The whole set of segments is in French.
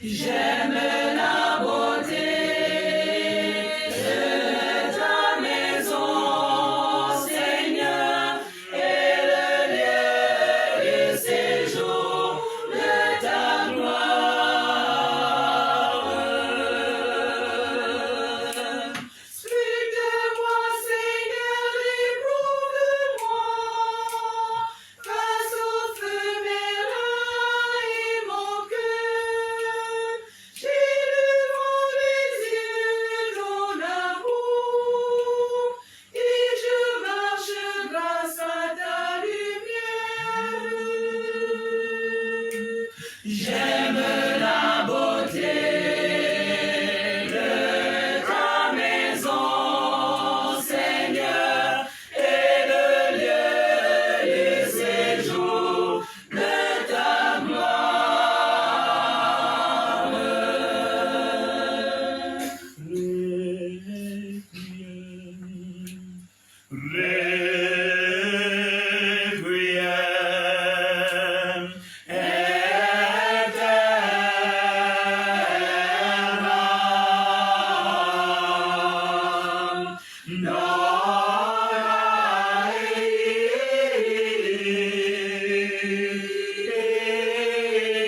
J'aime la beauté de ta maison, Seigneur, et le lieu de séjour de ta gloire. Scrute-moi, Seigneur, éprouve-moi, face au feu mes reins et mon cœur. J'ai devant les yeux ton amour, et je marche grâce à ta lumière. J'aime la beauté de ta maison, Seigneur, et le lieu du séjour de ta gloire. Requiem aeternam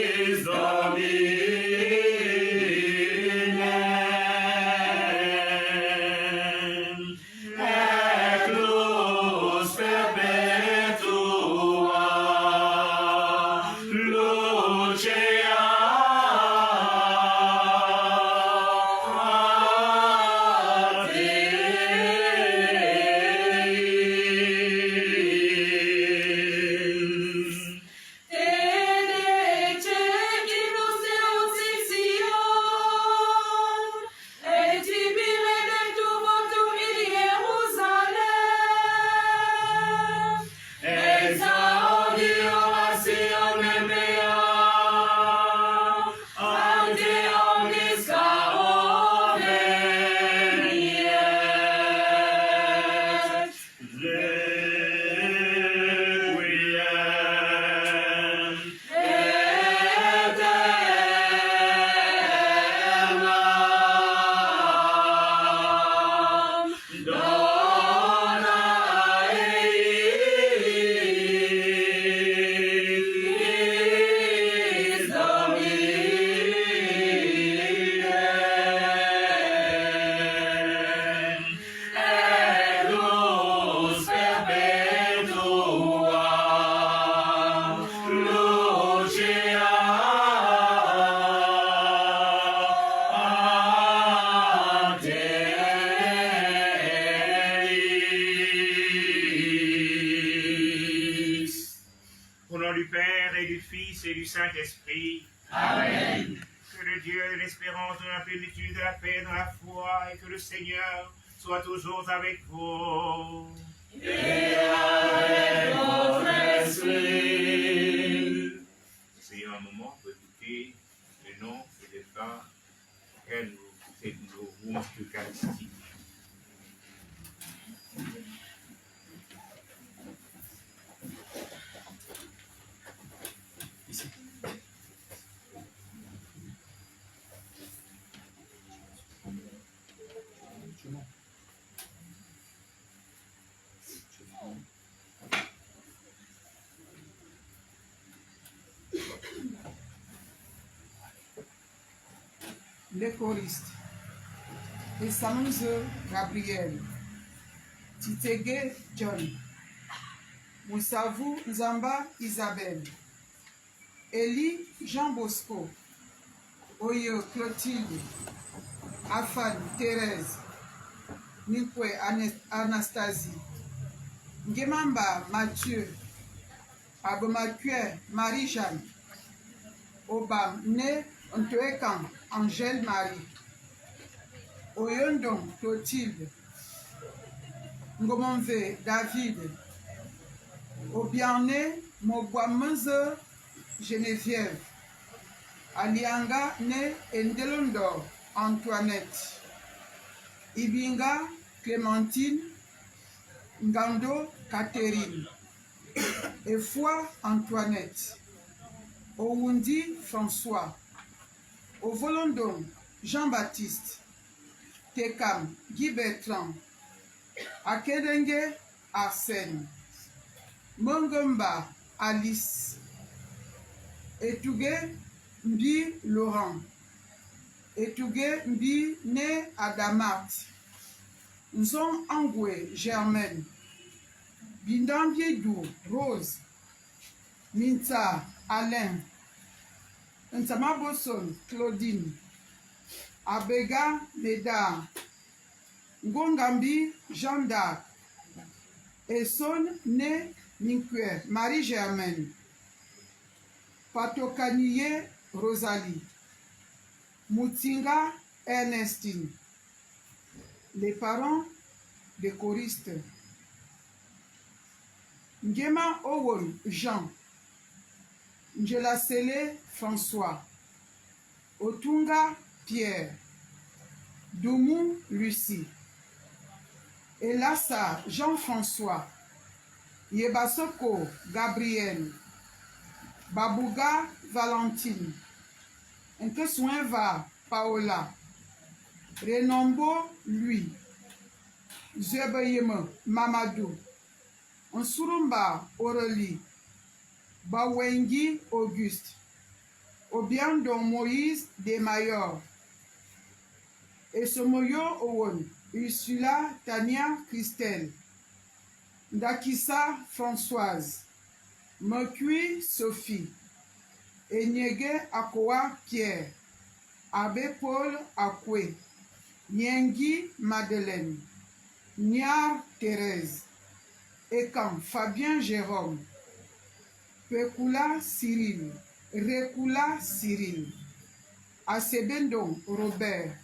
Doris Domine Eclus perpetua Luceat. Au nom du Père et du Fils et du Saint-Esprit. Amen. Que le Dieu de l'espérance, de la plénitude, de la paix, de la foi, et que le Seigneur soit toujours avec vous. Et avec votre esprit. Essayons un moment pour écouter le nom et les temps auxquels nous vouons l'Eucharistie. Les choristes. Esamuzo Gabriel. Titege John. Moussavu Nzamba Isabelle. Eli Jean Bosco. Oyo Clotilde. Afan Thérèse. Nikwe Anastasie. Ngemamba Mathieu. Abomakwe Marie-Jeanne. Obam Né Ntoekan Angèle Marie. Oyondon Clotilde. Ngomonve David. Obiane Mogwamanze Geneviève. Alianga Né Endelondor Antoinette. Ibinga Clémentine. Ngando Catherine. Efoi Antoinette. Owundi François. Ovolondon Jean-Baptiste, Tekam Guy Bertrand, Akedenge Arsène, Mongomba Alice, Etouge Mbi Laurent, Etouge Mbi Né Adamat, Nzon Angwe Germaine, Bindambie Dou Rose, Minta Alain, Ntamaboson Claudine, Abega Médard, Ngongambi Jean d'Arc, Esson Né Minkwe Marie-Germaine, Patokaniye Rosalie, Moutinga Ernestine, les parents des choristes. Ngema Owon Jean, Njelasele François, Otunga Pierre, Doumou Lucie, Elassa Jean-François, Yebasoko Gabriel, Babouga Valentine, Nkesouenva Paola, Renombo Louis, Zebeyeme Mamadou, Nsurumba Aurélie, Bawengi Auguste, Obiando Moïse Desmayor, Esomoyo Owon, Ursula Tania Christelle, Ndakissa Françoise, Mokui Sophie, Enyege Akoa Pierre, Abbé Paul Akwe, Nyengi Madeleine, Niar Thérèse, Ekan Fabien Jérôme, Pekula Cyril, Rekula Cyril, Asebendon Robert,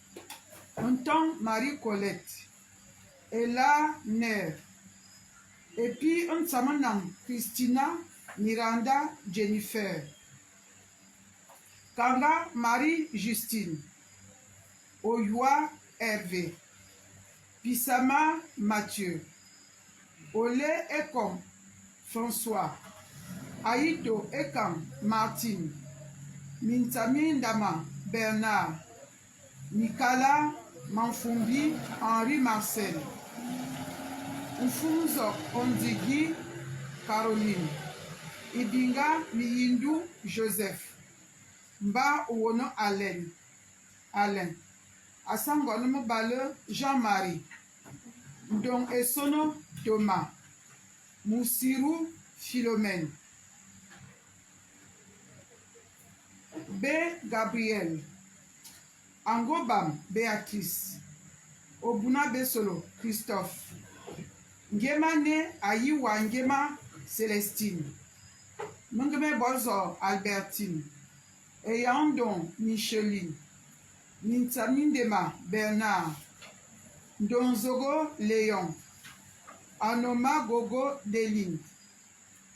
Anton Marie-Colette, Ella Ner, et puis un samanam Christina Miranda Jennifer, Kanga Marie-Justine, Oywa Hervé, Pisama Mathieu, Olé Ekom François, Aïto Ekam Martine, Mintami Ndama Bernard, Nicolas Manfumbi Henri Marcel, Ufunzo Ondigi Caroline, Ibinga Miyindu Joseph, Mba Ouono Alain, Asangono Bale Jean-Marie, Ndong Esono Thomas, Moussirou Philomène, B. Gabriel, Angobam Béatrice, Obuna Besolo Christophe, Ngema Ne Ayiwa Ngema Célestine, Mungeme Bozo Albertine, Eyandon Micheline, Nintamindema Bernard, Ndonzogo Léon, Anoma Gogo Deline,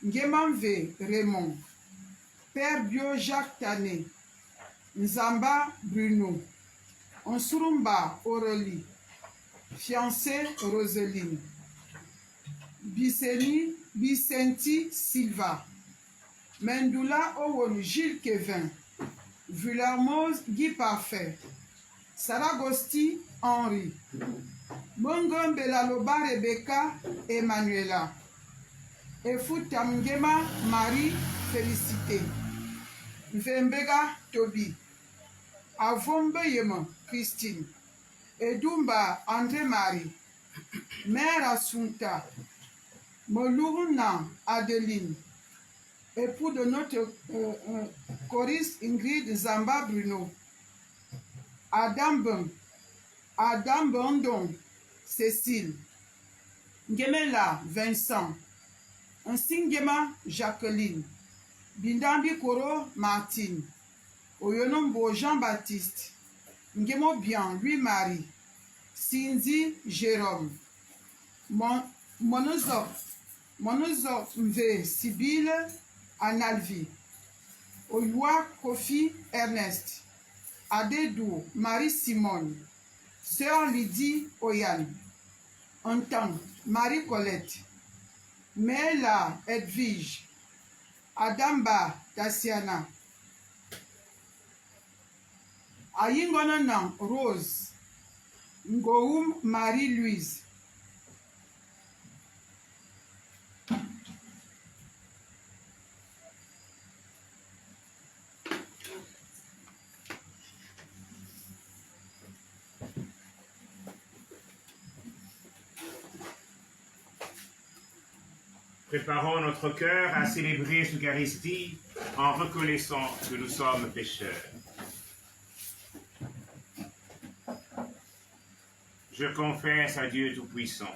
Ngemanve Raymond, Père Bio Jacques Tané, Nzamba Bruno, Onsurumba Aurélie, Fiancé Roseline, Bicenti Silva, Mendula Owon Gilles Kevin, Villermoz Guy Parfait, Saragosti Henri, Mongom Belaloba Rebecca Emmanuela, Efutamgema Marie Félicité, Vembega Toby, Avombeyema Christine, Edumba André-Marie, Mère Assunta, Molourna Adeline, époux de notre choriste Ingrid Zamba Bruno, Adam Bandon Cécile, Ngemela Vincent, Nsingema Jacqueline, Bindambi Koro Martine, Oyonombo Jean-Baptiste, Ngemo Bien Louis-Marie, Cindy Jérôme, Monozop Mve Sibylle Analvi, Oywa Kofi Ernest, Adedou Marie-Simone, Sœur Lydie Oyan, Anton Marie-Colette, Mela Edwige, Adamba Daciana, ayingona na Rose Ngoum Marie-Louise. Préparons notre cœur à célébrer l'Eucharistie en reconnaissant que nous sommes pécheurs. Je confesse à Dieu Tout-Puissant.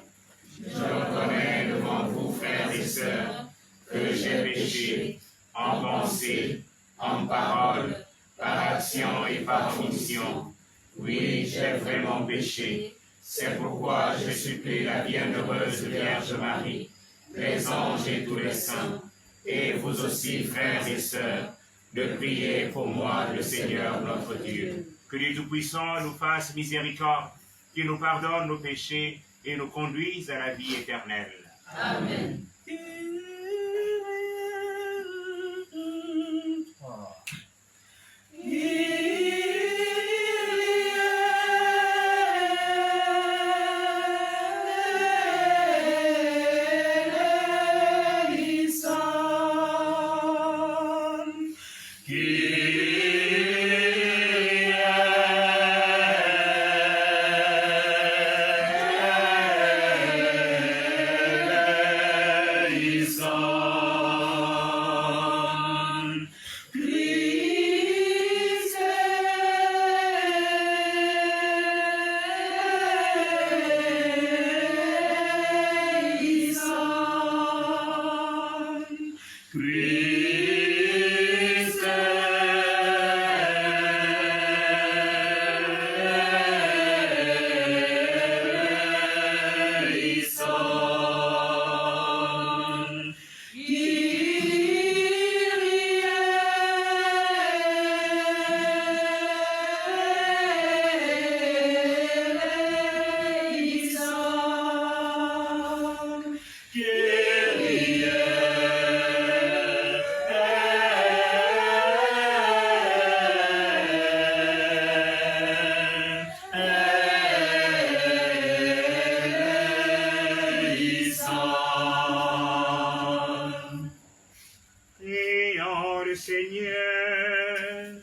Je reconnais devant vous, frères et sœurs, que j'ai péché en pensée, en parole, par action et par omission. Oui, j'ai vraiment péché. C'est pourquoi je supplie la bienheureuse Vierge Marie, les anges et tous les saints, et vous aussi, frères et sœurs, de prier pour moi, le Seigneur notre Dieu. Que Dieu Tout-Puissant nous fasse miséricorde, qu'il nous pardonne nos péchés et nous conduise à la vie éternelle. Amen. Prions le Seigneur.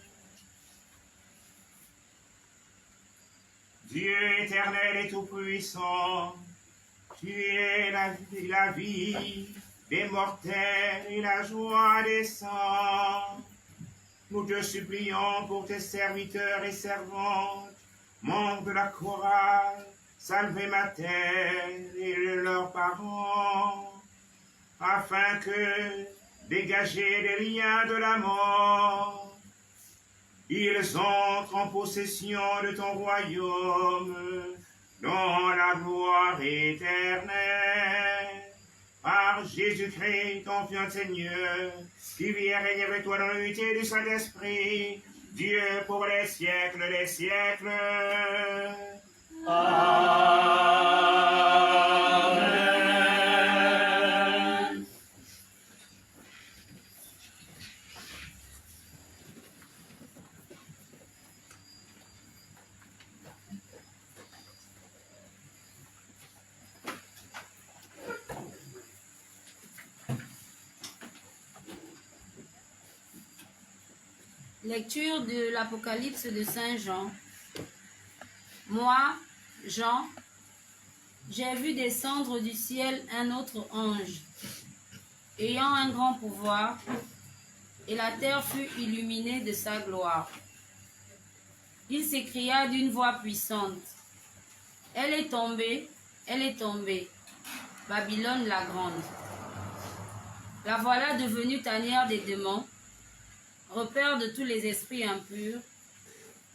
Dieu éternel et tout-puissant, tu es la vie des mortels et la joie des saints. Nous te supplions pour tes serviteurs et servantes, membres de la chorale, Salve Mater et leurs parents, afin que, dégagés des liens de la mort, ils entrent en possession de ton royaume dans la gloire éternelle. Par Jésus-Christ, ton fiant Seigneur, qui vit et règne avec toi dans l'unité du Saint-Esprit, Dieu pour les siècles des siècles. Amen. Lecture de l'Apocalypse de Saint Jean. Moi, Jean, j'ai vu descendre du ciel un autre ange, ayant un grand pouvoir, et la terre fut illuminée de sa gloire. Il s'écria d'une voix puissante, « Elle est tombée, Babylone la grande. La voilà devenue tanière des démons, repère de tous les esprits impurs,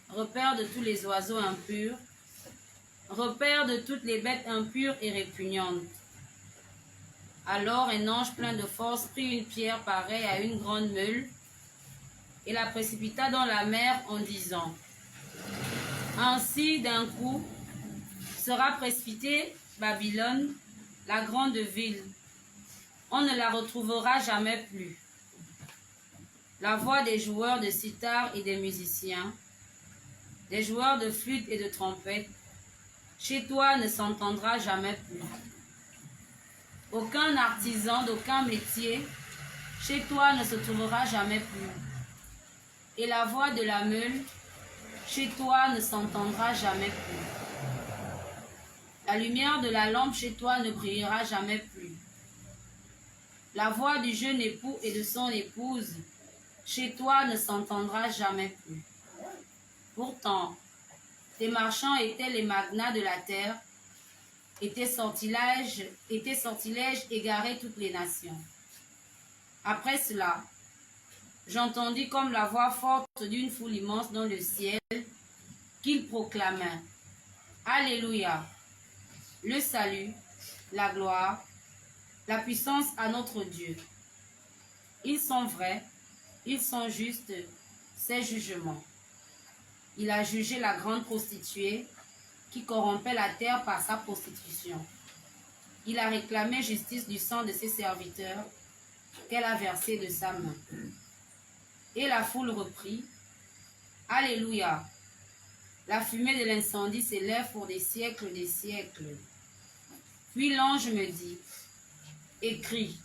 repère de tous les oiseaux impurs, repère de toutes les bêtes impures et répugnantes. » Alors un ange plein de force prit une pierre pareille à une grande meule et la précipita dans la mer en disant, « Ainsi d'un coup sera précipitée Babylone, la grande ville. On ne la retrouvera jamais plus. » La voix des joueurs de sitar et des musiciens, des joueurs de flûte et de trompette, chez toi ne s'entendra jamais plus. Aucun artisan d'aucun métier, chez toi ne se trouvera jamais plus. Et la voix de la meule, chez toi ne s'entendra jamais plus. La lumière de la lampe chez toi ne brillera jamais plus. La voix du jeune époux et de son épouse, chez toi ne s'entendra jamais plus. Pourtant, tes marchands étaient les magnats de la terre, et tes sortilèges égaraient toutes les nations. Après cela, j'entendis comme la voix forte d'une foule immense dans le ciel, qu'il proclamait: Alléluia! Le salut, la gloire, la puissance à notre Dieu. Ils sont vrais, ils sont justes, ces jugements. Il a jugé la grande prostituée qui corrompait la terre par sa prostitution. Il a réclamé justice du sang de ses serviteurs qu'elle a versé de sa main. Et la foule reprit: Alléluia! La fumée de l'incendie s'élève pour des siècles des siècles. Puis l'ange me dit: Écris,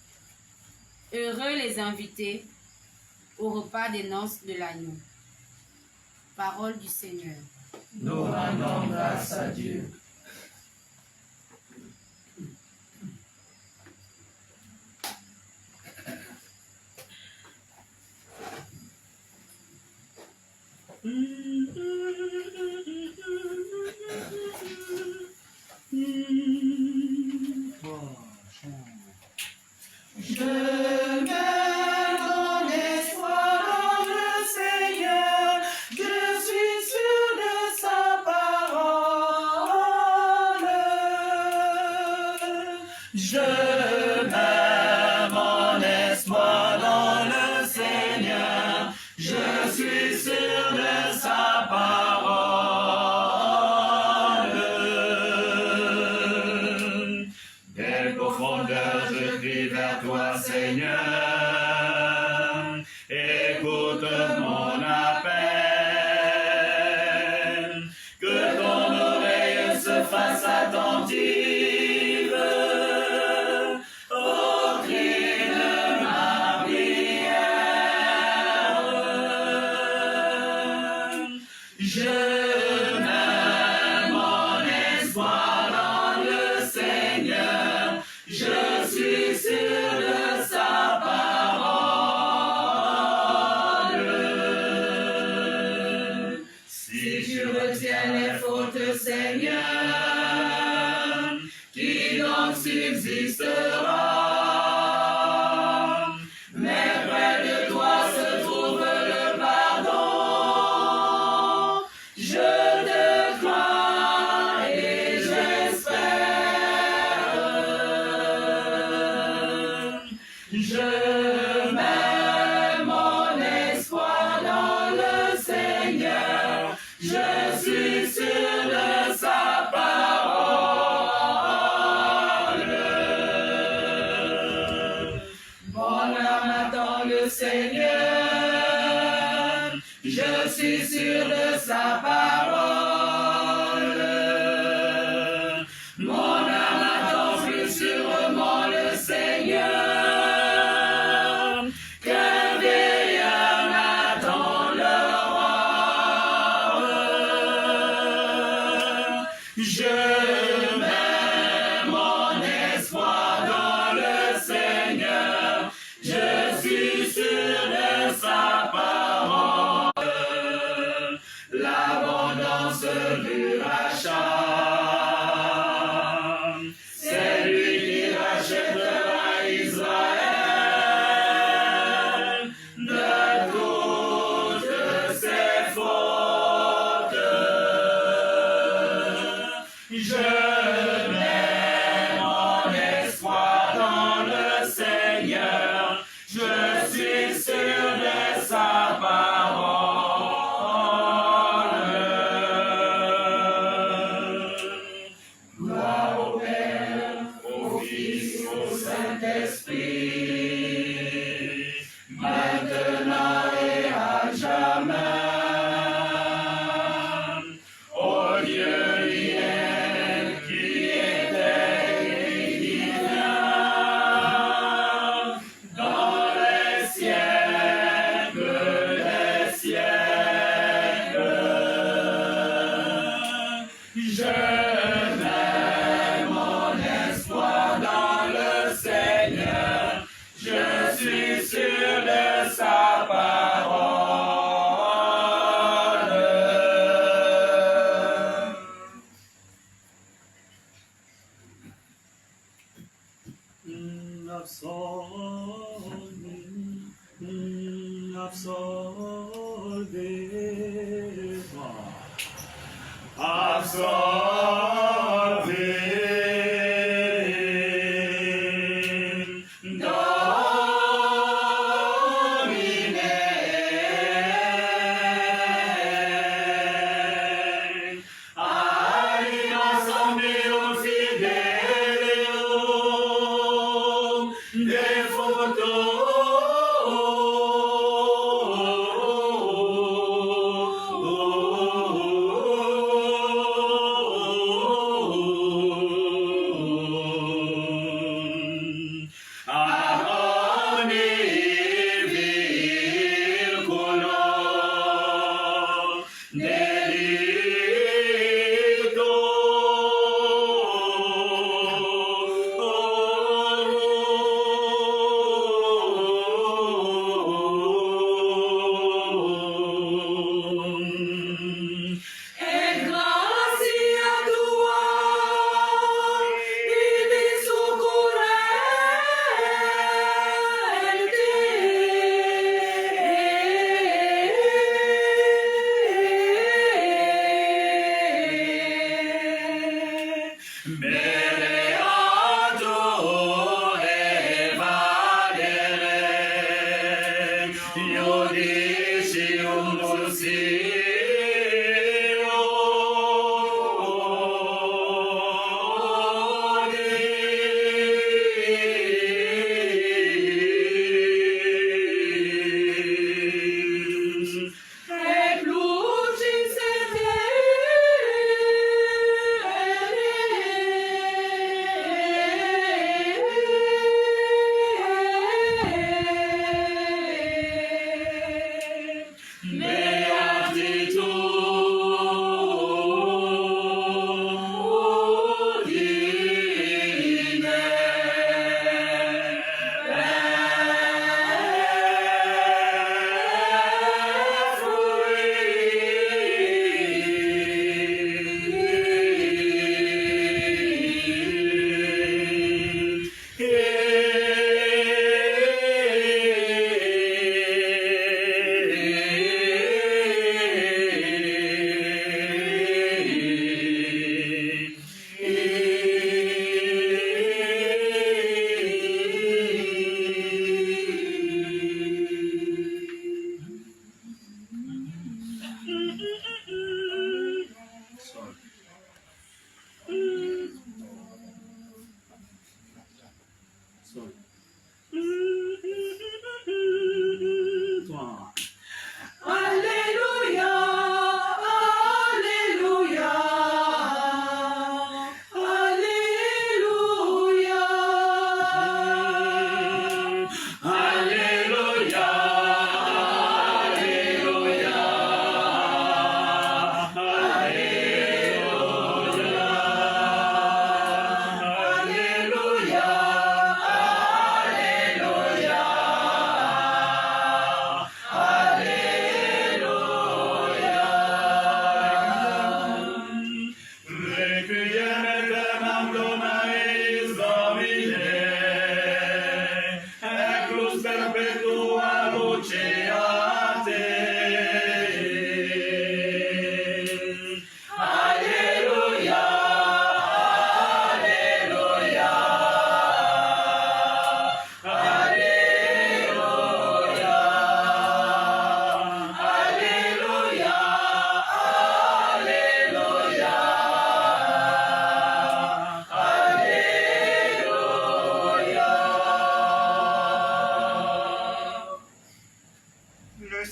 heureux les invités au repas des noces de l'agneau. Parole du Seigneur. Nous rendons grâce à Dieu. Je mets mon espoir dans le Seigneur, je suis sûr de sa parole. Je mets mon espoir dans le Seigneur, je suis sûr de sa parole. Des profondeurs je crie vers toi, Seigneur, écoute mon appel, que ton oreille se fasse attentive au cri de ma prière. Je mets mon espoir dans le Seigneur, je suis sûr de sa parole. Si tu retiens les fautes, Seigneur, qui donc subsistera? Mais près de toi se trouve le pardon. Je te crois et j'espère. Je mets mon espoir dans le Seigneur, je suis sûr de sa parole. Mon âme attend le Seigneur, je suis sûr de sa parole. Mon âme attend plus sûrement le Seigneur, qu'un veilleur attend l'aurore. Je mets mon espoir dans le Seigneur, je suis sûr de sa parole. L'abondance du rachat, c'est lui qui rachètera Israël de toutes ses fautes. mets mon espoir dans le Seigneur, je suis sûr de sa parole.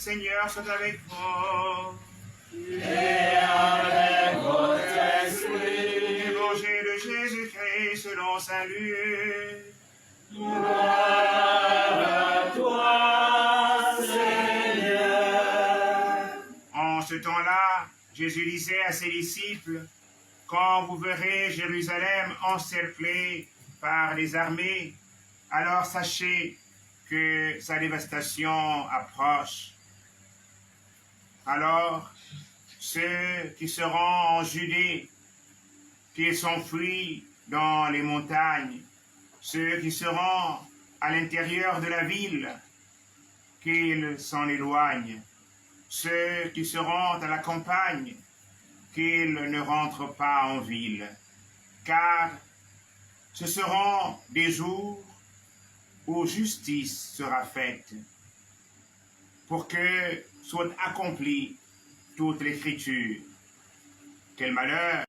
Seigneur soit avec vous. Et avec votre esprit. Évangile de Jésus-Christ selon saint Luc. Gloire à toi, Seigneur. En ce temps-là, Jésus disait à ses disciples, quand vous verrez Jérusalem encerclée par les armées, alors sachez que sa dévastation approche. Alors, ceux qui seront en Judée, qu'ils s'enfuient dans les montagnes, ceux qui seront à l'intérieur de la ville, qu'ils s'en éloignent, ceux qui seront à la campagne, qu'ils ne rentrent pas en ville, car ce seront des jours où justice sera faite, pour que soit accomplie toute l'écriture. Quel malheur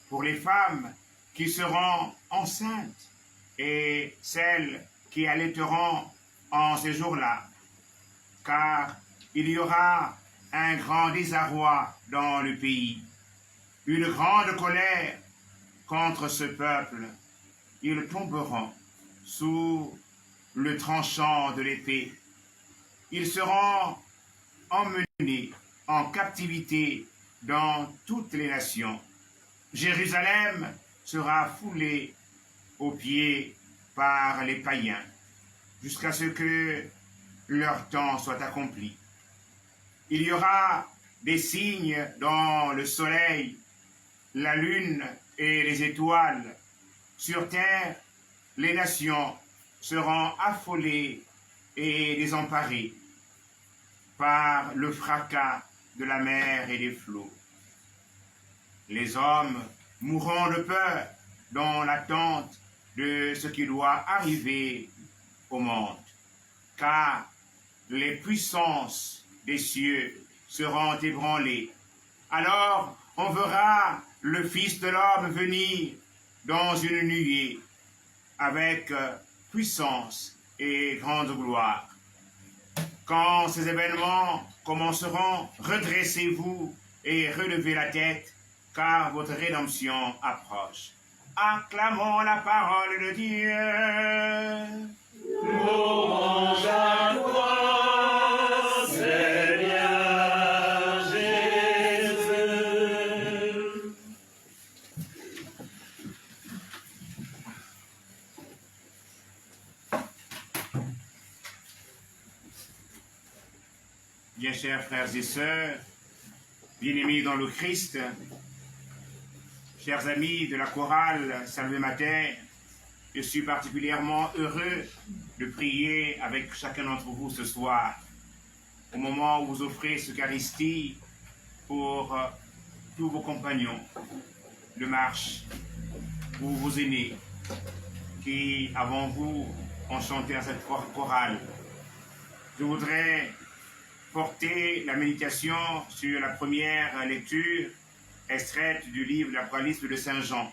pour les femmes qui seront enceintes et celles qui allaiteront en ces jours-là, car il y aura un grand désarroi dans le pays, une grande colère contre ce peuple. Ils tomberont sous le tranchant de l'épée. Ils seront emmenés en captivité dans toutes les nations. Jérusalem sera foulée aux pieds par les païens, jusqu'à ce que leur temps soit accompli. Il y aura des signes dans le soleil, la lune et les étoiles. Sur terre, les nations seront affolées et désemparées par le fracas de la mer et des flots. Les hommes mourront de peur dans l'attente de ce qui doit arriver au monde, car les puissances des cieux seront ébranlées. Alors on verra le Fils de l'homme venir dans une nuée avec puissance et grande gloire. Quand ces événements commenceront, redressez-vous et relevez la tête, car votre rédemption approche. Acclamons la parole de Dieu. Louange à toi, Seigneur Jésus. Bien chers frères et sœurs, bien-aimés dans le Christ, chers amis de la chorale Salve Mater, je suis particulièrement heureux de prier avec chacun d'entre vous ce soir, au moment où vous offrez ce Eucharistie pour tous vos compagnons de marche ou vos aînés qui, avant vous, ont chanté dans cette chorale. Je voudrais porter la méditation sur la première lecture extraite du livre de l'Apocalypse de Saint Jean,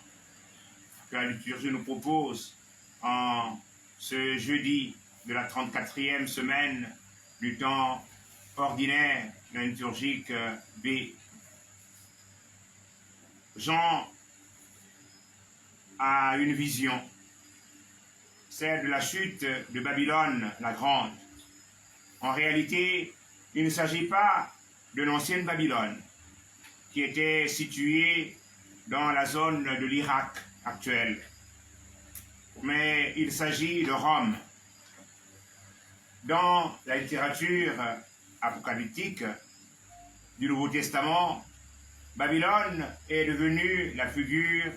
que la liturgie nous propose en ce jeudi de la 34e semaine du temps ordinaire de la liturgique B. Jean a une vision, celle de la chute de Babylone la Grande. En réalité, il ne s'agit pas de l'ancienne Babylone, qui était située dans la zone de l'Irak actuel, mais il s'agit de Rome. Dans la littérature apocalyptique du Nouveau Testament, Babylone est devenue la figure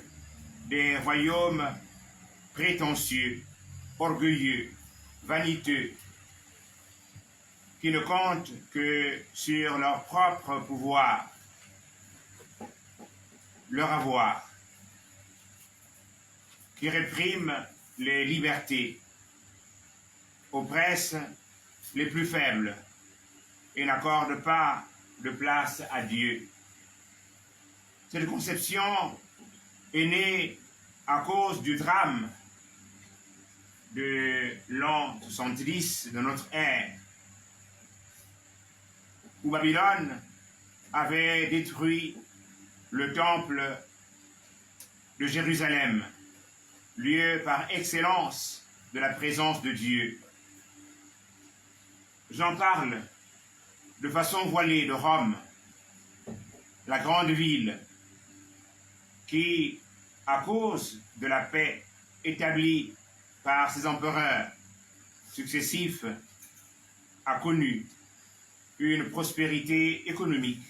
des royaumes prétentieux, orgueilleux, vaniteux, qui ne comptent que sur leur propre pouvoir, leur avoir, qui répriment les libertés, oppressent les plus faibles et n'accordent pas de place à Dieu. Cette conception est née à cause du drame de l'an 70 de notre ère, où Babylone avait détruit le temple de Jérusalem, lieu par excellence de la présence de Dieu. J'en parle de façon voilée de Rome, la grande ville, qui, à cause de la paix établie par ses empereurs successifs, a connu une prospérité économique.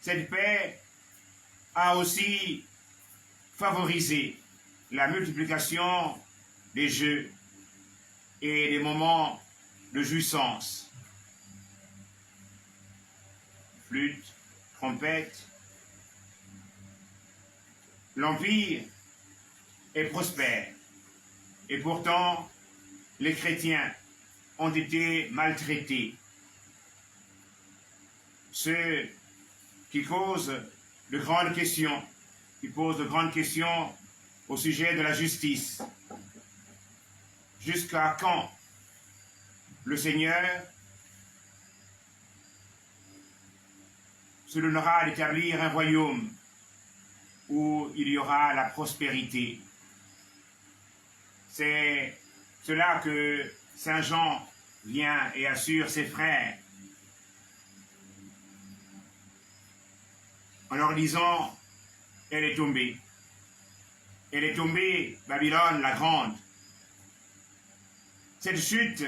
Cette paix a aussi favorisé la multiplication des jeux et des moments de jouissance. Flûte, trompette. L'Empire est prospère et pourtant les chrétiens ont été maltraités. Ceux qui causent de grandes questions, qui posent de grandes questions au sujet de la justice. Jusqu'à quand le Seigneur se donnera d'établir un royaume où il y aura la prospérité? C'est cela que Saint Jean vient et assure ses frères en leur disant, elle est tombée. Elle est tombée, Babylone la grande. Cette chute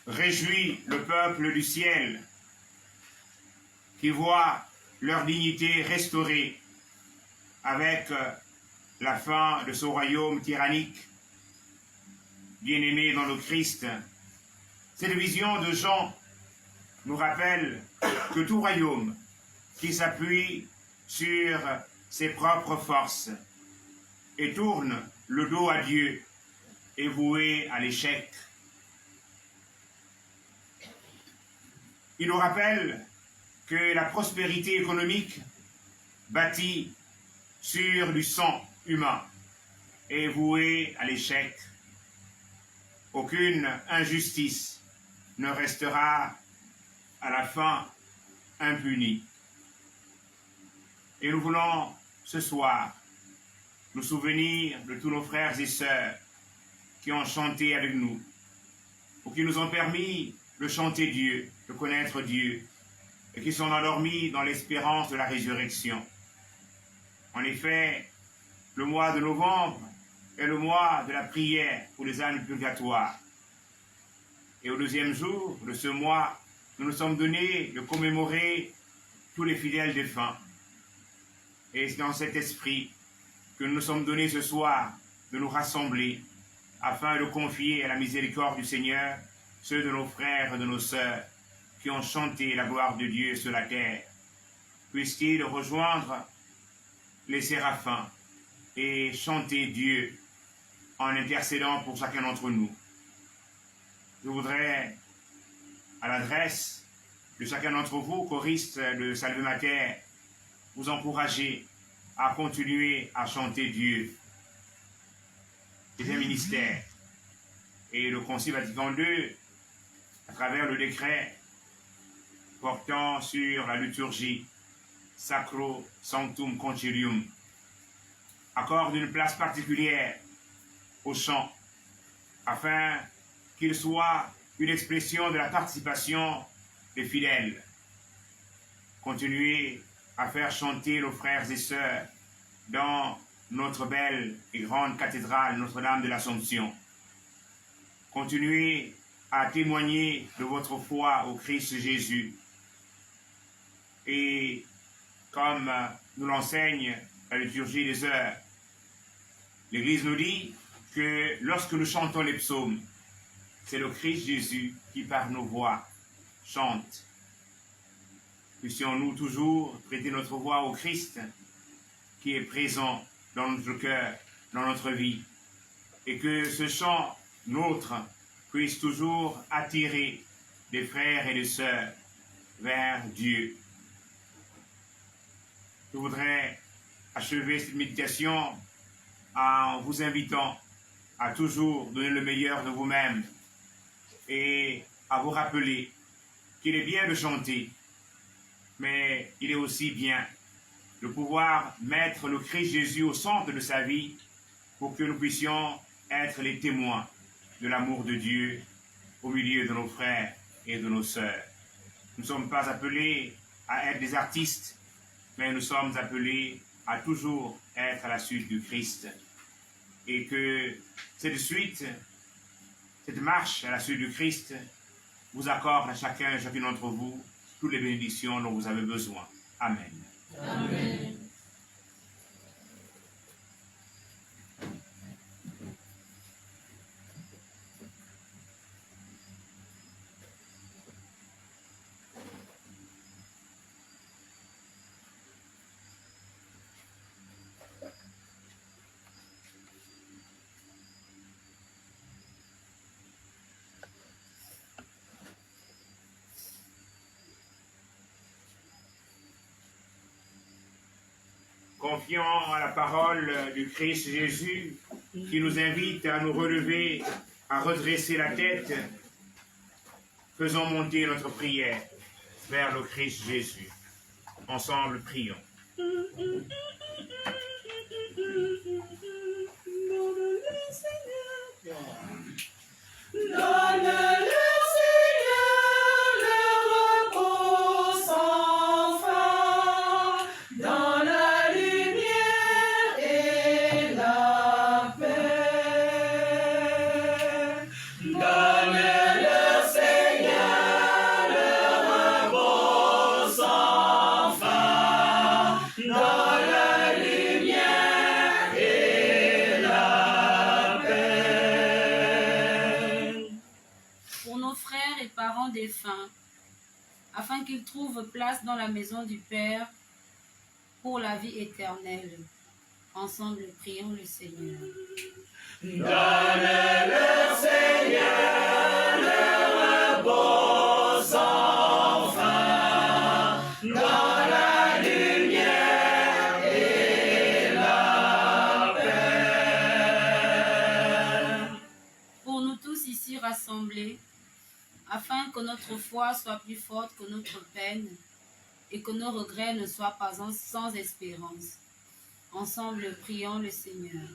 réjouit le peuple du ciel qui voit leur dignité restaurée avec la fin de ce royaume tyrannique. Bien-aimés dans le Christ, cette vision de Jean nous rappelle que tout royaume qui s'appuie sur ses propres forces et tourne le dos à Dieu est voué à l'échec. Il nous rappelle que la prospérité économique bâtie sur du sang humain est vouée à l'échec. Aucune injustice ne restera à la fin impunie. Et nous voulons ce soir nous souvenir de tous nos frères et sœurs qui ont chanté avec nous, ou qui nous ont permis de chanter Dieu, de connaître Dieu, et qui sont endormis dans l'espérance de la résurrection. En effet, le mois de novembre est le mois de la prière pour les âmes purgatoires. Et au deuxième jour de ce mois, nous nous sommes donnés de commémorer tous les fidèles défunts. Et c'est dans cet esprit que nous nous sommes donnés ce soir de nous rassembler afin de confier à la miséricorde du Seigneur ceux de nos frères et de nos sœurs qui ont chanté la gloire de Dieu sur la terre. Puissent-ils rejoindre les séraphins et chanter Dieu en intercédant pour chacun d'entre nous. Je voudrais, à l'adresse de chacun d'entre vous, choristes de Salve Mater, vous encourager à continuer à chanter Dieu. C'est un ministère. Et le Concile Vatican II, à travers le décret portant sur la liturgie Sacro Sanctum Concilium, accorde une place particulière au chant, afin qu'il soit une expression de la participation des fidèles. Continuez à faire chanter nos frères et sœurs dans notre belle et grande cathédrale Notre-Dame de l'Assomption. Continuez à témoigner de votre foi au Christ Jésus. Et comme nous l'enseigne la liturgie des heures, l'Église nous dit que lorsque nous chantons les psaumes, c'est le Christ Jésus qui par nos voix chante. Puissions-nous toujours prêter notre voix au Christ qui est présent dans notre cœur, dans notre vie, et que ce chant nôtre puisse toujours attirer des frères et des sœurs vers Dieu. Je voudrais achever cette méditation en vous invitant à toujours donner le meilleur de vous-même et à vous rappeler qu'il est bien de chanter, mais il est aussi bien de pouvoir mettre le Christ Jésus au centre de sa vie pour que nous puissions être les témoins de l'amour de Dieu au milieu de nos frères et de nos sœurs. Nous ne sommes pas appelés à être des artistes, mais nous sommes appelés à toujours être à la suite du Christ. Et que cette suite, cette marche à la suite du Christ, vous accorde à chacun et chacune d'entre vous toutes les bénédictions dont vous avez besoin. Amen. Amen. Confiant à la parole du Christ Jésus, qui nous invite à nous relever, à redresser la tête, faisons monter notre prière vers le Christ Jésus. Ensemble, prions. Donne-le, Seigneur. Donne-le, Seigneur, le repos sans fin, dans la lumière et la paix. Donne-le, Seigneur, le repos sans fin, dans la lumière et la paix. Pour nos frères et parents défunts, afin qu'ils trouvent place dans la maison du Père pour la vie éternelle. Ensemble, prions le Seigneur. Donne-le, Seigneur, le repos sans fin, dans la lumière et la paix. Pour nous tous ici rassemblés, afin que notre foi soit plus forte que notre peine et que nos regrets ne soient pas sans espérance. Ensemble, prions le Seigneur.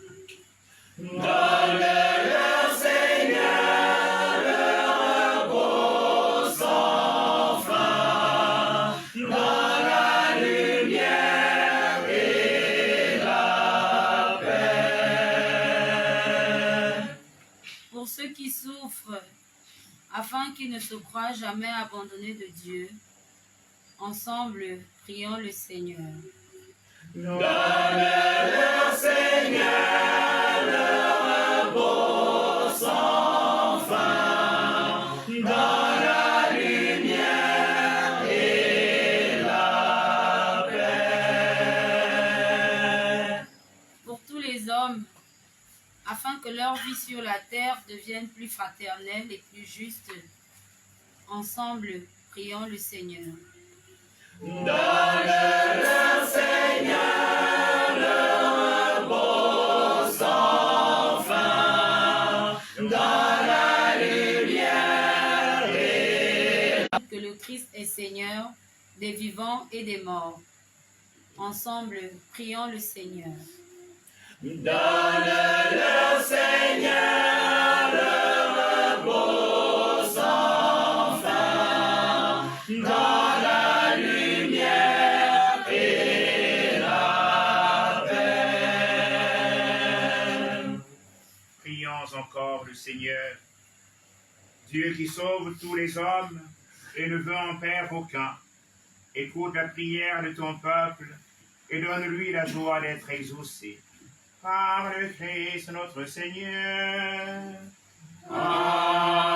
Donne-le, Seigneur, le repos sans fin, dans la lumière et la paix. Pour ceux qui souffrent, afin qu'ils ne se croient jamais abandonnés de Dieu, ensemble, prions le Seigneur. Donne-le, Seigneur, le repos sans fin, dans la lumière et la paix. Pour tous les hommes, afin que leur vie sur la terre devienne plus fraternelle et plus juste, ensemble, prions le Seigneur. Donne-le, Seigneur, le repos sans fin, dans la lumière et Que le Christ est Seigneur des vivants et des morts. Ensemble, prions le Seigneur. Donne-le, Seigneur, le repos sans fin, dans la lumière et la paix. Prions encore le Seigneur. Dieu qui sauve tous les hommes et ne veut en perdre aucun, écoute la prière de ton peuple et donne-lui la joie d'être exaucé. Par le Christ notre Seigneur. Amen.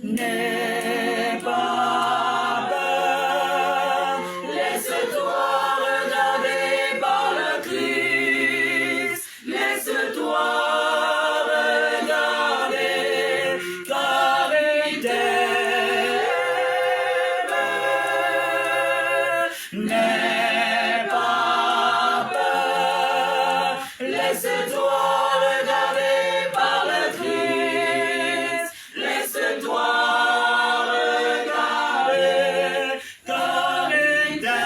N'aie pas peur, laisse-toi regarder par le Christ, laisse-toi regarder, car il t'aime. N'aie pas peur, laisse-toi regarder par le Christ, laisse-toi regarder, car il t'aime.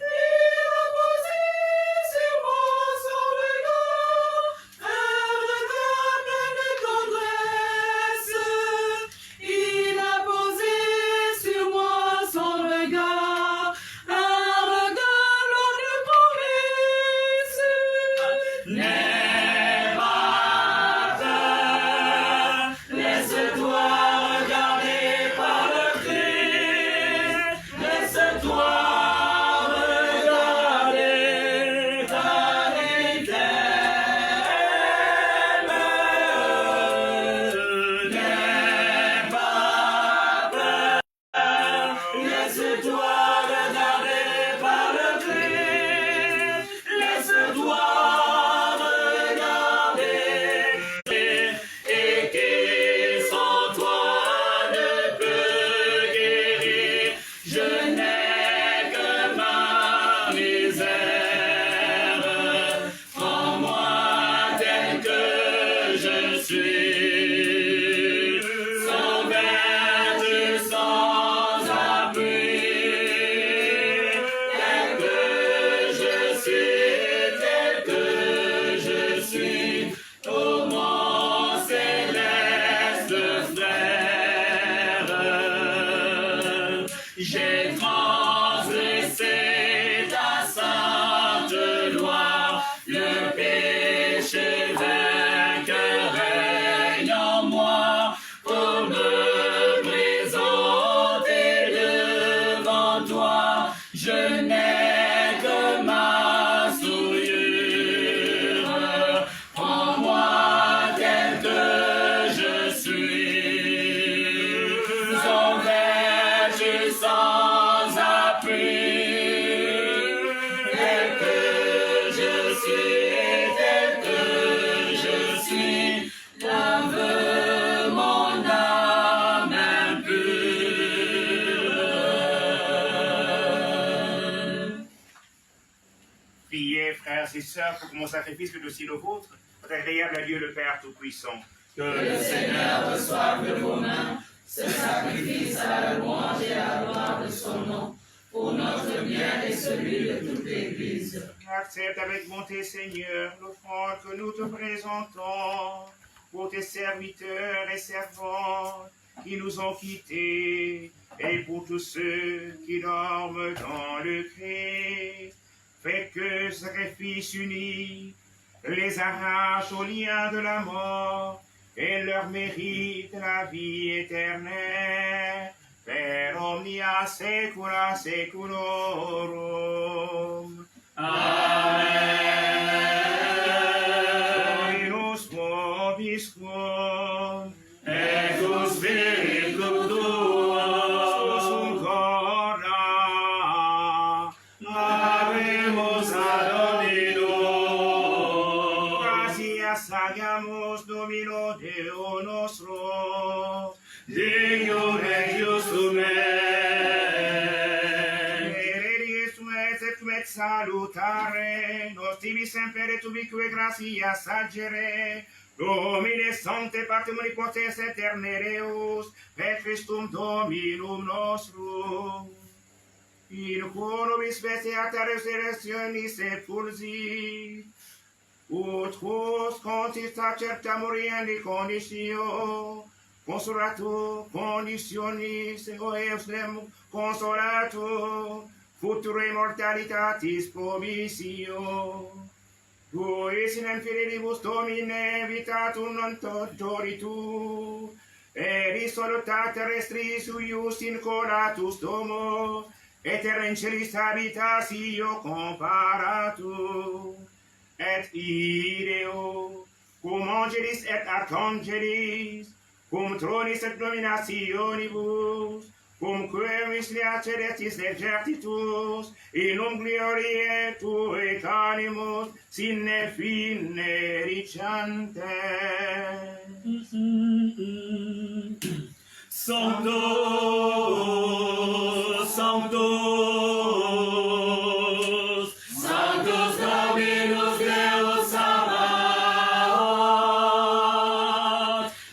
Il a posé sur moi son regard, un regard plein de tendresse. Il a posé sur moi son regard, un regard lourd de promesses. N'aie pas peur, laisse-toi regarder par le Christ, laisse-toi regarder, car il t'aime. N'aie pas peur, laisse-toi regarder par le Christ, laisse-toi regarder, et qui sans toi ne peut guérir. Je n'ai que ma misère, prends-moi tel que je suis, sans vertu, sans appui, tel que je suis, ô mon céleste frère. J'ai transgressé ta sainte loi, le péché vainqueur règne en moi, pour me présenter devant toi. Je n'ai que ma souillure, prends-moi tel que je suis, sans vertu, sans appui, tel que je suis, lave mon âme impure. Priez, frères et sœurs, pour que mon sacrifice fût aussi le vôtre, soit agréable à Dieu le Père Tout-Puissant. Que le Seigneur reçoive de vos mains ce sacrifice à la louange et à la gloire de son nom, pour notre bien et celui de toute l'Église. Accepte avec bonté, Seigneur, l'offrande que nous te présentons pour tes serviteurs et servantes qui nous ont quittés et pour tous ceux qui dorment dans le Christ. Fais que ce sacrifice uni les arrache au lien de la mort et leur mérite la vie éternelle. Per omnia saecula saeculorum. Amen. Dominus vobiscum. Et tu spiritu tuo. Susum corda. Habemus ad Domino. Gratias agiamus Domino Deo nostro. Dignum et justum et salutare, nos tibi semper et ubique gratia sagere, Domine sancte patrem omnipotens aeternereus, per Christum Dominum nostrum. In quo nobis speciata resurrectionis expulsi, ut quos contis acerta moriendi conditio, consolato conditionis eos dem consolato, future mortalitatis promissio. Quis in infidelibus Domine vitatum non tottoritu, et dissoluta terrestris uius incolatus domo, et in celis habitatio comparatum, et ideo cum angelis et archangelis, cum tronis et dominationibus, cum quemis lea celestis exercitus, in num gloriae Tue canimus, sine fine ricante. Sanctus, Sanctus, Sanctus Dominus Deus Sabaoth,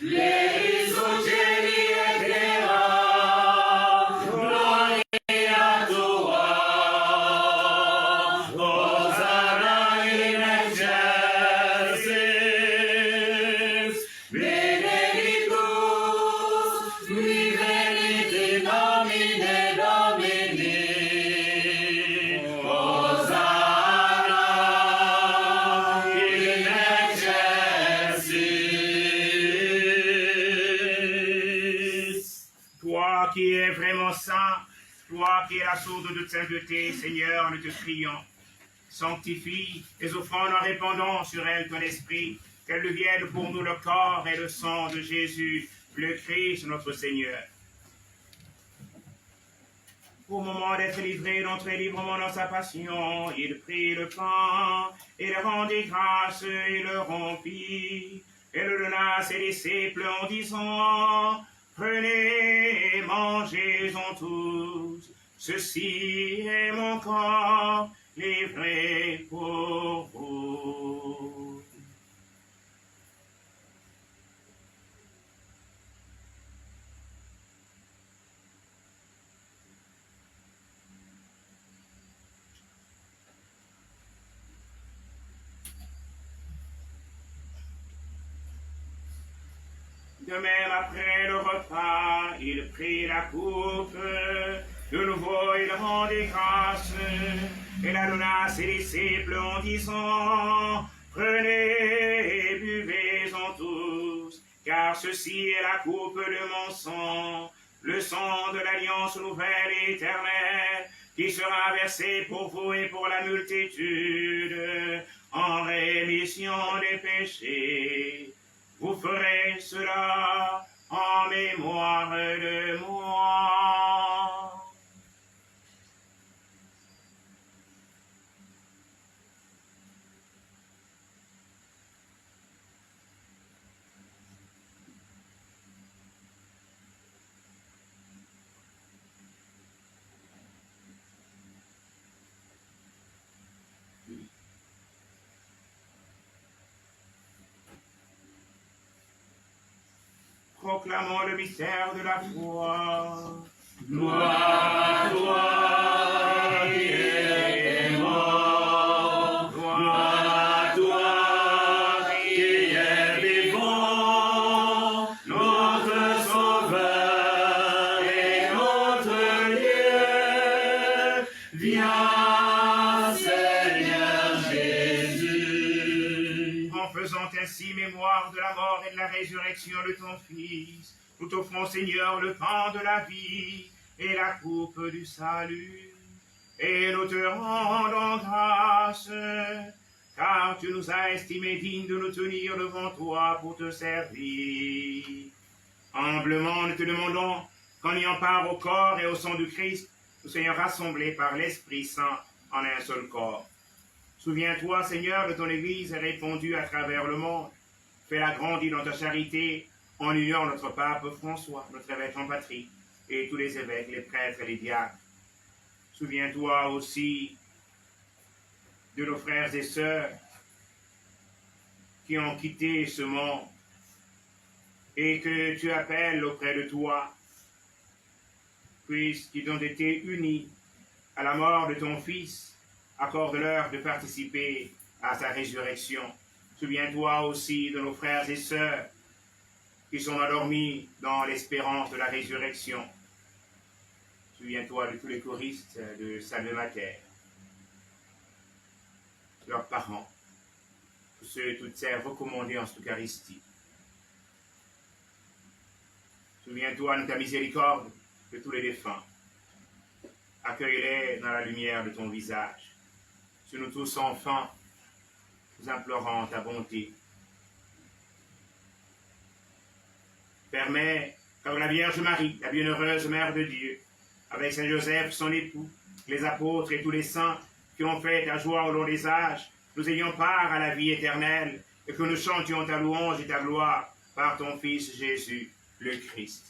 Deus Celi et terra, gloria Tua, Hosanna in excelsis, benedictus, qui venit in nomine Domini, Hosanna in excelsis. Toi qui es vraiment saint, toi qui es la source de toute sainteté, Seigneur, nous te prions. Sanctifie les offrandes en répandant sur elles ton esprit, qu'elles deviennent pour nous le corps et le sang de Jésus, le Christ notre Seigneur. Au moment d'être livré, d'entrer librement dans sa passion, il prit le pain, et le rendit grâce, et le rompit, et le donna à ses disciples en disant, prenez et mangez-en tous, ceci est mon corps livré pour vous. De même, après le repas, il prit la coupe. De nouveau, il rendit grâce et la donna à ses disciples en disant, prenez et buvez-en tous, car ceci est la coupe de mon sang, le sang de l'alliance nouvelle et éternelle, qui sera versé pour vous et pour la multitude en rémission des péchés. Vous ferez cela en mémoire de moi. Proclamons le mystère de la foi. Gloire à toi qui es mort, gloire à toi qui es vivant, notre Sauveur et notre Dieu. Viens, Seigneur Jésus. En faisant ainsi mémoire de la mort et de la résurrection de ton Fils, nous t'offrons, Seigneur, le pain de la vie et la coupe du salut. Et nous te rendons grâce, car tu nous as estimés dignes de nous tenir devant toi pour te servir. Humblement, nous te demandons qu'en ayant part au corps et au sang du Christ, nous soyons rassemblés par l'Esprit Saint en un seul corps. Souviens-toi, Seigneur, de ton Église répandue à travers le monde. Fais-la grandir dans ta charité, en union notre pape François, notre évêque en patrie, et tous les évêques, les prêtres et les diacres. Souviens-toi aussi de nos frères et sœurs qui ont quitté ce monde et que tu appelles auprès de toi, puisqu'ils ont été unis à la mort de ton Fils. Accorde-leur de participer à sa résurrection. Souviens-toi aussi de nos frères et sœurs qui sont endormis dans l'espérance de la résurrection. Souviens-toi de tous les choristes de Salve Mater, leurs parents, tous ceux et toutes celles recommandés en cette Eucharistie. Souviens-toi de ta miséricorde de tous les défunts. Accueille-les dans la lumière de ton visage. Sur nous tous, enfin, nous implorons ta bonté. Permets qu'avec la Vierge Marie, la bienheureuse Mère de Dieu, avec Saint Joseph, son époux, les apôtres et tous les saints qui ont fait ta joie au long des âges, nous ayons part à la vie éternelle et que nous chantions ta louange et ta gloire par ton Fils Jésus, le Christ.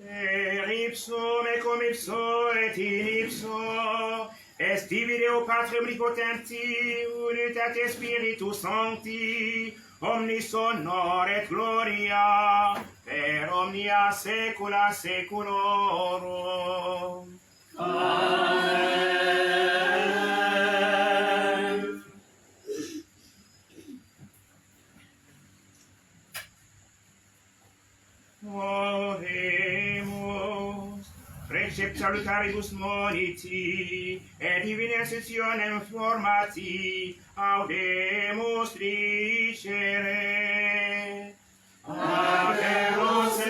Per ipsum et cum ipso et in ipso est Deo Patre omnipotenti, unitate Spiritus Sancti, omnis honor et gloria, per omnia saecula saeculorum. Amen. Oremus, Recep salutaribus moniti, et divina sessionem formati, audemus dicere. Ademus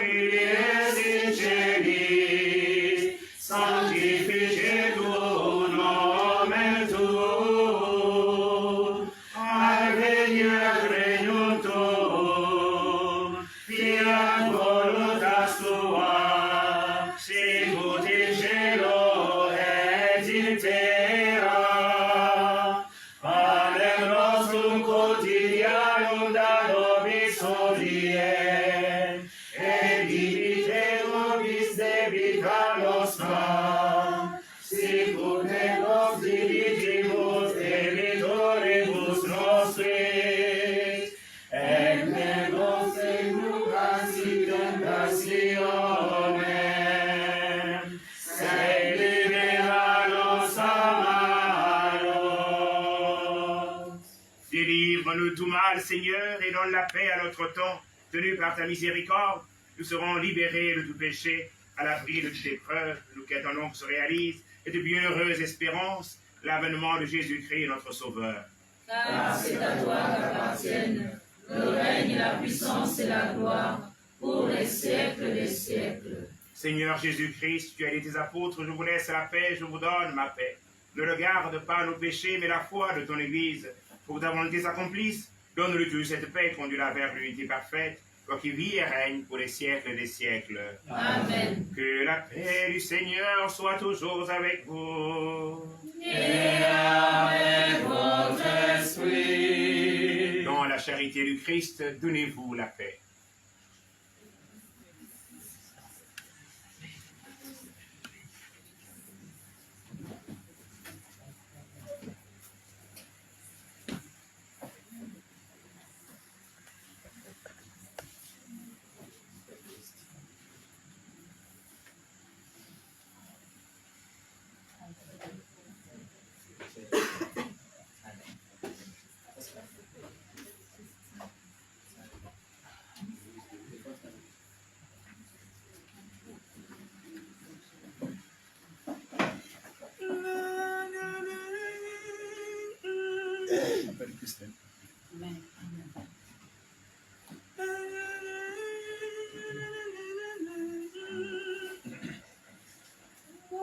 Fides in celis, sanctificetur nomen tuum, adveniat regnum tuum, fiat voluntas tua, sicut in cielo et in terra. Panem nostrum quotidianum da nobis hodie, et dimitte nobis debita nostra, sicut et nos dimittimus debitoribus nostris, et ne nos inducas in tentationem, sed libera nos a malo. Délivre-nous tout mal, Seigneur, et donne la paix à notre temps. Tenus par ta miséricorde, nous serons libérés de tout péché, à l'abri de toute épreuve, nous qui attendons que se réalise, et de bienheureuses espérances, l'avènement de Jésus-Christ, notre Sauveur. Car c'est à toi qu'appartiennent le règne, la puissance et la gloire pour les siècles des siècles. Seigneur Jésus-Christ, tu as dit tes apôtres, je vous laisse la paix, je vous donne ma paix. Ne regarde pas nos péchés, mais la foi de ton Église. Pour que ta volonté s'accomplisse, donne-lui tu cette paix, conduis-la vers l'unité parfaite, toi qui vis et règne pour les siècles des siècles. Amen. Que la paix du Seigneur soit toujours avec vous. Et avec votre esprit. Dans la charité du Christ, donnez-vous la paix.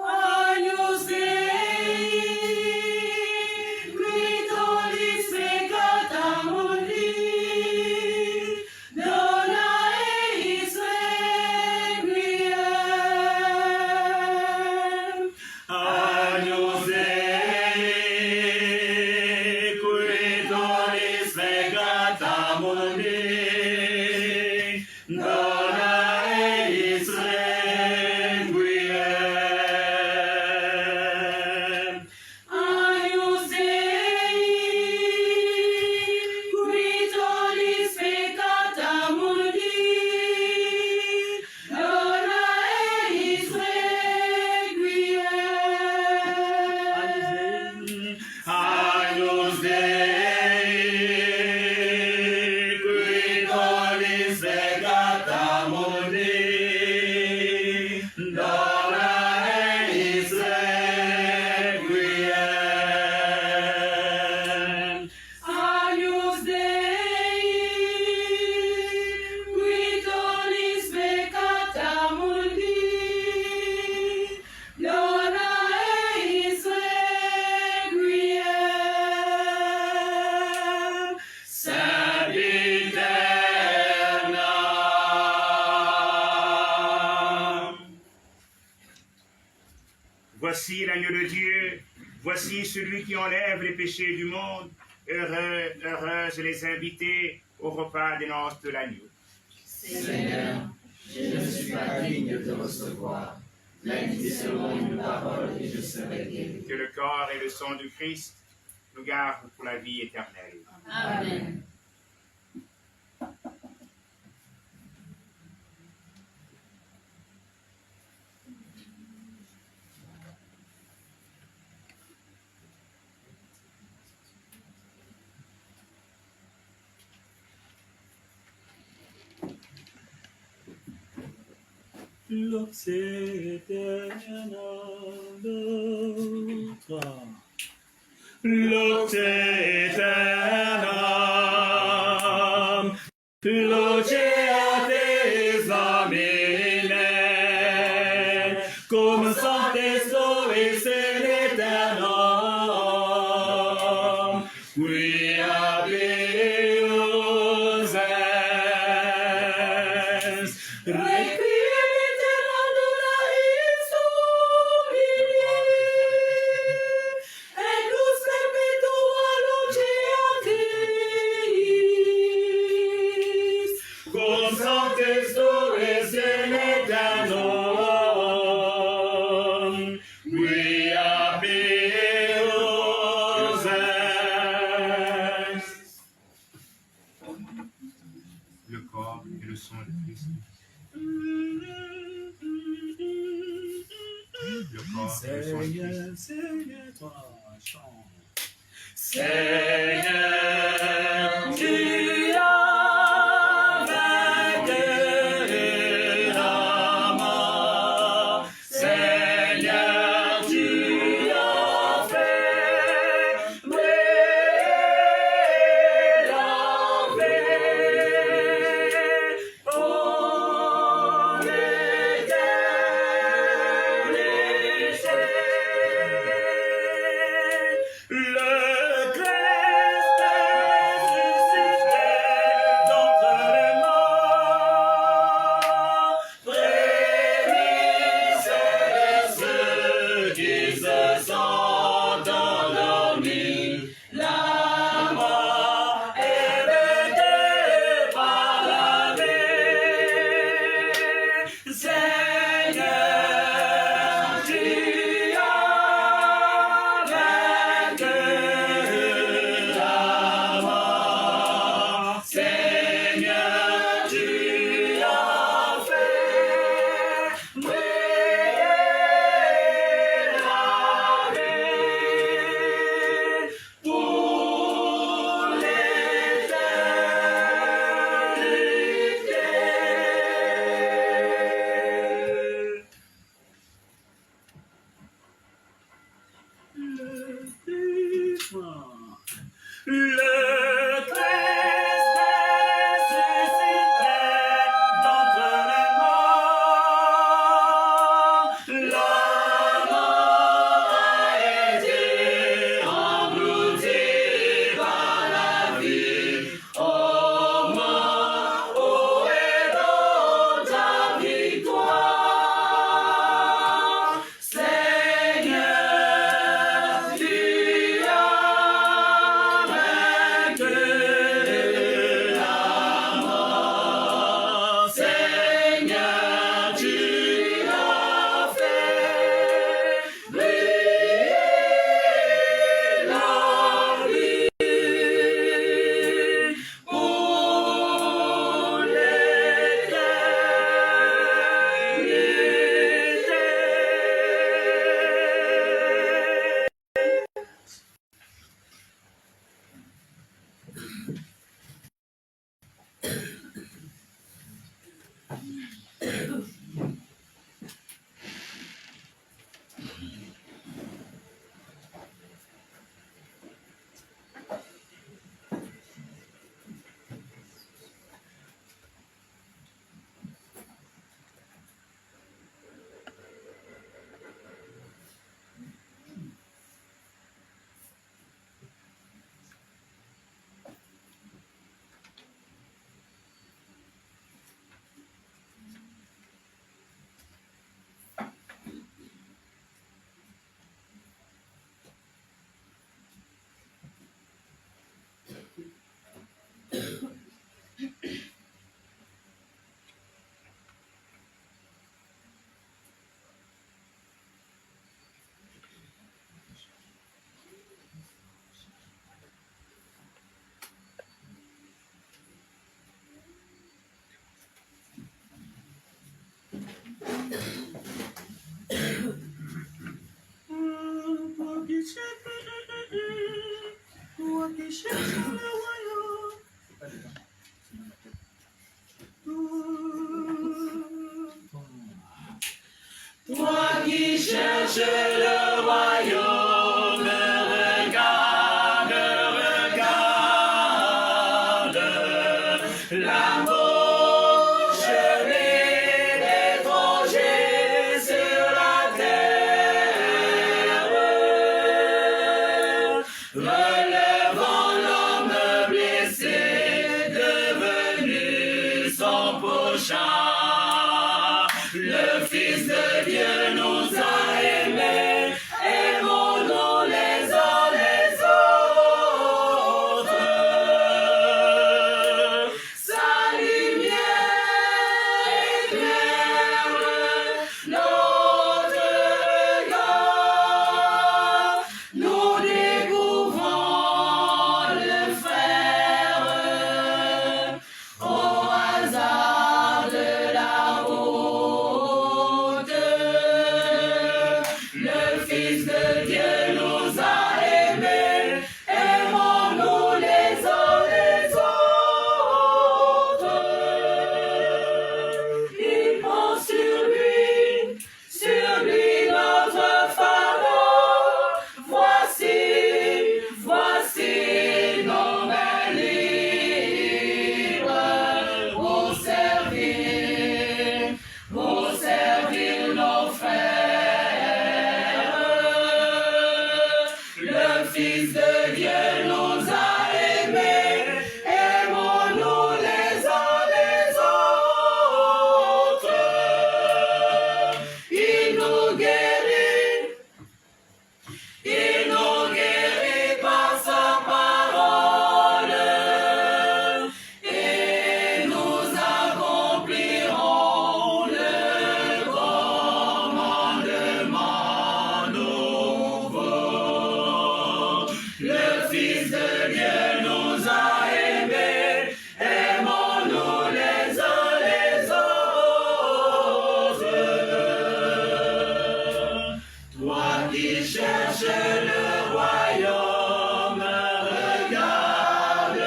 Agnus Dei, qui tollis peccata mundi, dona eis requiem. Agnus Dei, qui tollis peccata Voici l'agneau de Dieu, voici celui qui enlève les péchés du monde. Heureux, heureuses les invités au repas des noces de l'agneau. Seigneur, je ne suis pas digne de recevoir, mais dis seulement une parole et je serai guéri. Que le corps et le sang du Christ nous gardent pour la vie éternelle. Amen. L'Océtanum, Luceatis Domine, cum sanctis tuis in aeternum, qui habeus est. Requiem aeternam dona eis Domini, et lux perpetua luceatis, cum sanctis tuis in aeternum, qui habeus est. Le corps et le sang du Christ. Le corps et le sang du Christ. Seigneur, toi chante. Seigneur, tu as vaincu la mort. Seigneur, tu as fait briller la paix. En éternité. Le Christ est ressuscité d'entre les morts. Frémissez ceux qui se sont endormis. La mort est vaincue par la vie. Seigneur, tu as vaincu la mort. Seigneur, tu as fait briller la vie. cherche le royaume, regarde, l'amour chemin d'étrangers sur la terre, relevant l'homme blessé, devenu son prochain. Le Fils de Dieu nous a aimés, aimons-nous les uns les autres. Sa lumière éclaire notre regard, nous découvrons le frère au hasard de la route. Le Fils de Dieu nous a aimés, aimons-nous les uns les autres. Il prend sur lui notre fardeau. Voici nos mains libres pour servir nos frères. Le Fils de Dieu nous a aimés, aimons-nous les uns les autres. Il nous guérit par sa parole, et nous accomplirons le commandement nouveau. Le Fils de Dieu nous a aimés, aimons-nous les uns les autres. Toi qui cherches le royaume, regarde,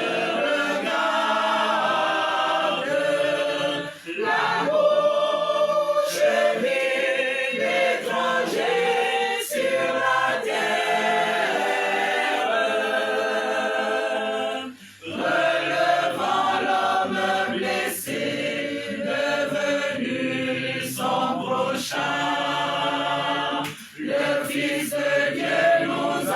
l'amour chemin d'étrangers sur la terre, relevant l'homme blessé, devenu son prochain. Le Fils de Dieu nous a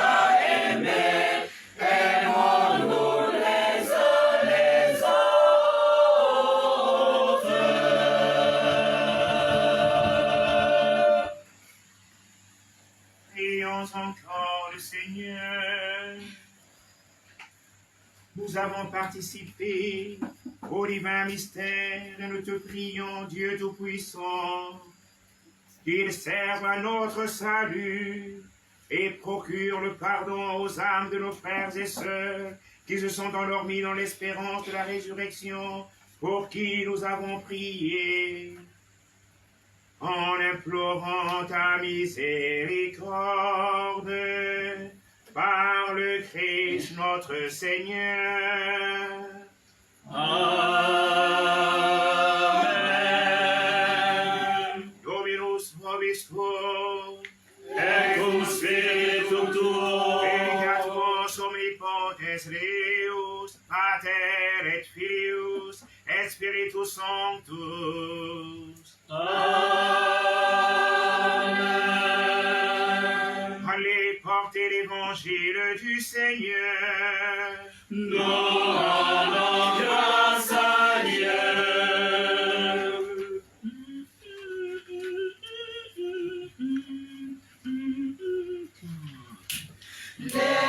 aimés, aimons-nous les uns les autres. Prions encore le Seigneur. Nous avons participé au divin mystère et nous te prions, Dieu Tout-Puissant, qu'il serve à notre salut et procure le pardon aux âmes de nos frères et sœurs qui se sont endormis dans l'espérance de la résurrection, pour qui nous avons prié. En implorant ta miséricorde, par le Christ notre Seigneur. Amen. Dominus vobiscum, Et cum spiritum tuo, benedicatus omnipotens Deus, Pater et Filius, et Spiritus Sanctus. Amen. Allez porter l'évangile du Seigneur. Nous rendons grâce à Dieu. There